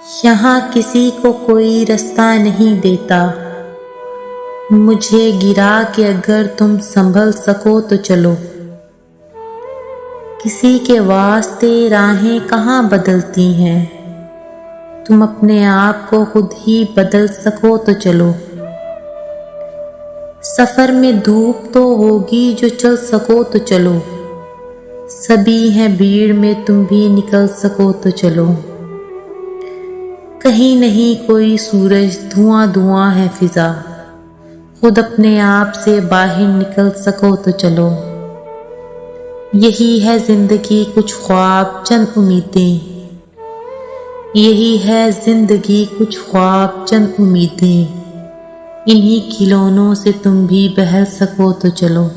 यहाँ किसी को कोई रास्ता नहीं देता, मुझे गिरा के अगर तुम संभल सको तो चलो। किसी के वास्ते राहें कहाँ बदलती हैं, तुम अपने आप को खुद ही बदल सको तो चलो। सफ़र में धूप तो होगी जो चल सको तो चलो, सभी हैं भीड़ में तुम भी निकल सको तो चलो। कहीं नहीं कोई सूरज, धुआं धुआं है फिजा, खुद अपने आप से बाहर निकल सको तो चलो। यही है जिंदगी कुछ ख्वाब चंद उम्मीदें, यही है जिंदगी कुछ ख्वाब चंद उम्मीदें, इन्हीं खिलौनों से तुम भी बहल सको तो चलो।